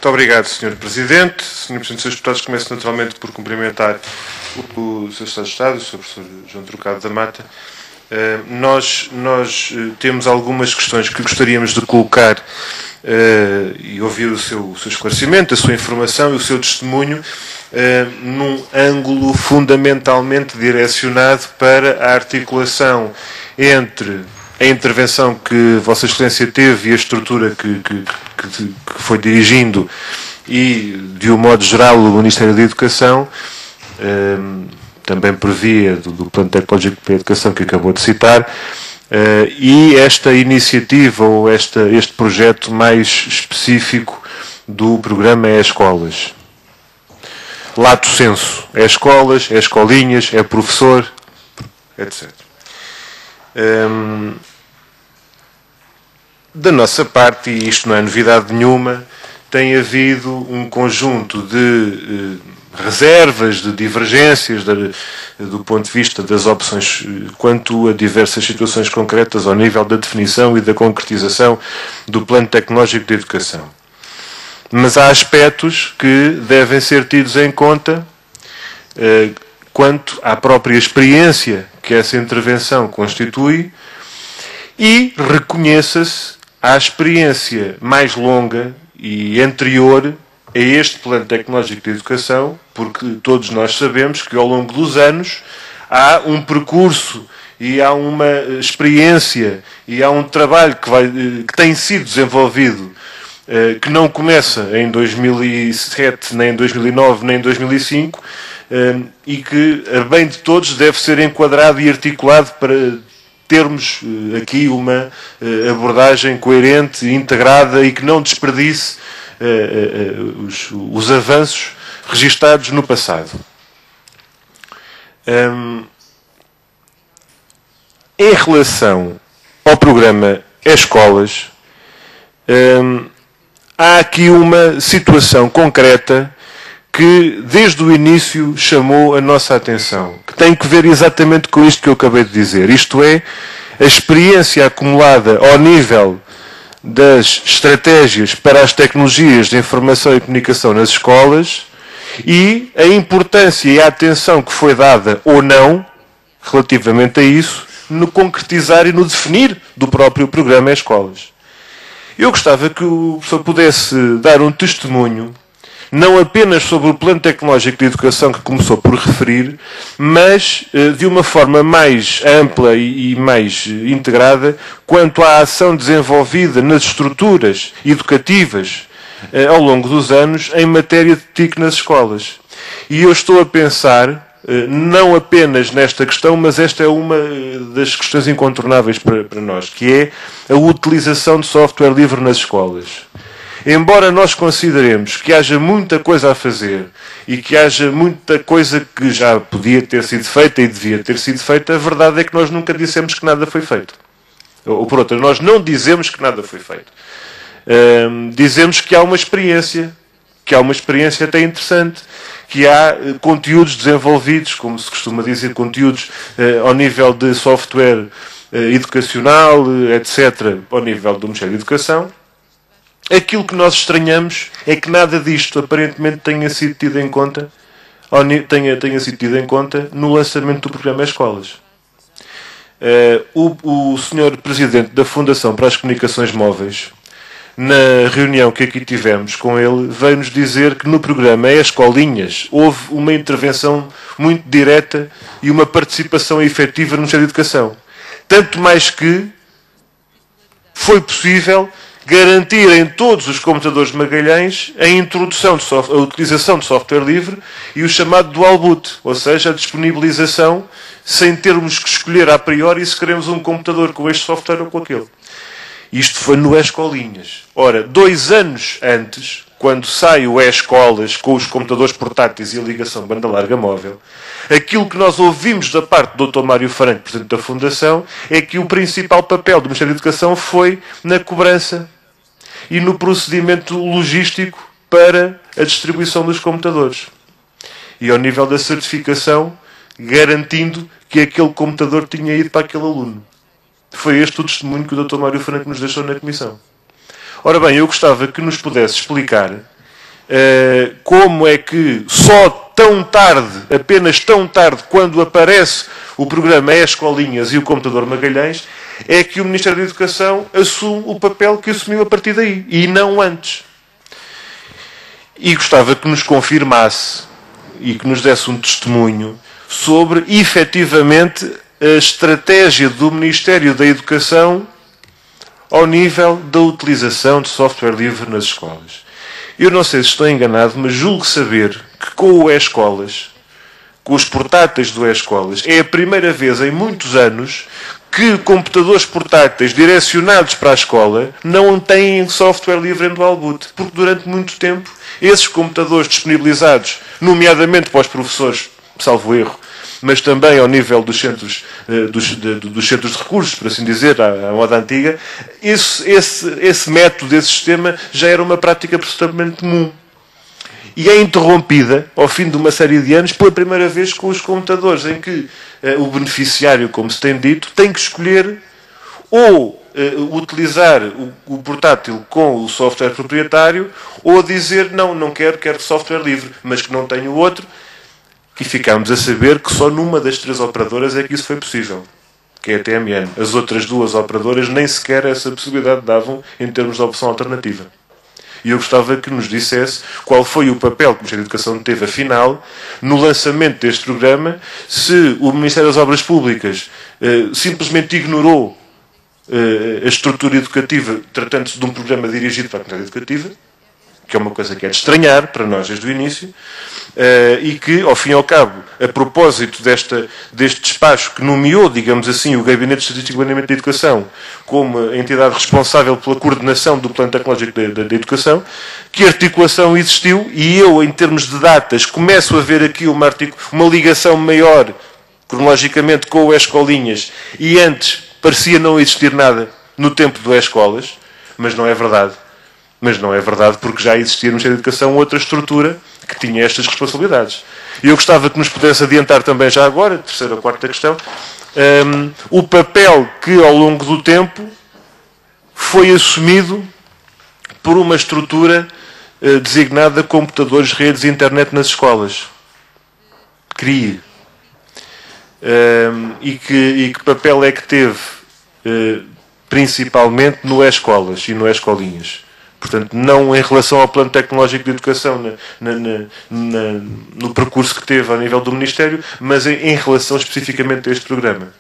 Muito obrigado, Sr. Presidente. Sr. Presidente, Srs. Deputados, começo naturalmente por cumprimentar o Sr. Secretário de Estado, o Sr. Professor João Trocado da Mata. Nós temos algumas questões que gostaríamos de colocar e ouvir o seu esclarecimento, a sua informação e o seu testemunho num ângulo fundamentalmente direcionado para a articulação entre a intervenção que Vossa Excelência teve e a estrutura que foi dirigindo e, de um modo geral, o Ministério da Educação, também por via do Plano Tecnológico para a Educação que acabou de citar, e esta iniciativa ou este projeto mais específico do programa É Escolas. Lato sensu, é escolas, é escolinhas, é professor, etc. Da nossa parte, e isto não é novidade nenhuma, tem havido um conjunto de reservas, de divergências do ponto de vista das opções quanto a diversas situações concretas ao nível da definição e da concretização do Plano Tecnológico de Educação. Mas há aspectos que devem ser tidos em conta quanto à própria experiência que essa intervenção constitui e reconheça-se a experiência mais longa e anterior a este Plano Tecnológico de Educação, porque todos nós sabemos que ao longo dos anos há um percurso e há uma experiência e há um trabalho que tem sido desenvolvido que não começa em 2007, nem em 2009, nem em 2005 e que, a bem de todos, deve ser enquadrado e articulado para termos aqui uma abordagem coerente, integrada e que não desperdice os avanços registados no passado. Em relação ao programa Escolas, há aqui uma situação concreta que, desde o início, chamou a nossa atenção, que tem que ver exatamente com isto que eu acabei de dizer. Isto é, a experiência acumulada ao nível das estratégias para as tecnologias de informação e comunicação nas escolas e a importância e a atenção que foi dada ou não, relativamente a isso, no concretizar e no definir do próprio programa Escolas. Eu gostava que o professor pudesse dar um testemunho não apenas sobre o Plano Tecnológico de Educação que começou por referir, mas de uma forma mais ampla e mais integrada quanto à ação desenvolvida nas estruturas educativas ao longo dos anos em matéria de TIC nas escolas. E eu estou a pensar, não apenas nesta questão, mas esta é uma das questões incontornáveis para nós, que é a utilização de software livre nas escolas. Embora nós consideremos que haja muita coisa a fazer e que haja muita coisa que já podia ter sido feita e devia ter sido feita, a verdade é que nós nunca dissemos que nada foi feito. Ou por outra, nós não dizemos que nada foi feito. Dizemos que há uma experiência até interessante, que há conteúdos desenvolvidos, como se costuma dizer, conteúdos ao nível de software educacional, etc., ao nível do Ministério da Educação. Aquilo que nós estranhamos é que nada disto aparentemente tenha sido tido em conta, tenha sido tido em conta no lançamento do programa Escolas. O Sr. Presidente da Fundação para as Comunicações Móveis, na reunião que aqui tivemos com ele, veio-nos dizer que no programa Escolinhas houve uma intervenção muito direta e uma participação efetiva no Ministério da Educação. Tanto mais que foi possível garantir em todos os computadores de Magalhães a introdução a utilização de software livre e o chamado dual boot, ou seja, a disponibilização sem termos que escolher a priori se queremos um computador com este software ou com aquele. Isto foi no Escolinhas. Ora, 2 anos antes, quando sai o Escolas com os computadores portáteis e a ligação banda larga móvel, aquilo que nós ouvimos da parte do Dr. Mário Franco, Presidente da Fundação, é que o principal papel do Ministério da Educação foi na cobrança e no procedimento logístico para a distribuição dos computadores. E ao nível da certificação, garantindo que aquele computador tinha ido para aquele aluno. Foi este o testemunho que o Dr. Mário Franco nos deixou na Comissão. Ora bem, eu gostava que nos pudesse explicar como é que só tão tarde, apenas tão tarde, quando aparece o programa E-Escolinhas e o computador Magalhães, é que o Ministério da Educação assume o papel que assumiu a partir daí, e não antes. E gostava que nos confirmasse e que nos desse um testemunho sobre, efetivamente, a estratégia do Ministério da Educação ao nível da utilização de software livre nas escolas. Eu não sei se estou enganado, mas julgo saber que com o E-Escolas, com os portáteis do E-Escolas, é a primeira vez em muitos anos que computadores portáteis direcionados para a escola não têm software livre em dual boot, porque durante muito tempo esses computadores disponibilizados, nomeadamente para os professores, salvo erro, mas também ao nível dos centros, dos centros de recursos, por assim dizer, à moda antiga, esse método, esse sistema, já era uma prática absolutamente comum. E é interrompida, ao fim de uma série de anos, pela primeira vez com os computadores, em que o beneficiário, como se tem dito, tem que escolher ou utilizar o portátil com o software proprietário, ou dizer, não quero software livre, mas que não tenho o outro. E ficámos a saber que só numa das 3 operadoras é que isso foi possível, que é a TMN. As outras 2 operadoras nem sequer essa possibilidade davam em termos de opção alternativa. E eu gostava que nos dissesse qual foi o papel que o Ministério da Educação teve, afinal, no lançamento deste programa, se o Ministério das Obras Públicas simplesmente ignorou a estrutura educativa, tratando-se de um programa dirigido para a comunidade educativa, que é uma coisa que é de estranhar para nós desde o início, e que, ao fim e ao cabo, a propósito deste despacho que nomeou, digamos assim, o Gabinete de Estatística e Planeamento da Educação como a entidade responsável pela coordenação do Plano Tecnológico da Educação, que articulação existiu, e eu, em termos de datas, começo a ver aqui uma ligação maior, cronologicamente, com o E-Escolinhas, e antes parecia não existir nada no tempo do E-Escolas, mas não é verdade. Mas não é verdade, porque já existia no Ministério da Educação outra estrutura que tinha estas responsabilidades. E eu gostava que nos pudesse adiantar também já agora, terceira ou quarta questão, o papel que ao longo do tempo foi assumido por uma estrutura designada computadores, redes e internet nas escolas. CRIE. E que papel é que teve principalmente no E-Escolas e no E-Escolinhas. Portanto, não em relação ao Plano Tecnológico de Educação, no percurso que teve a nível do Ministério, mas em relação especificamente a este programa.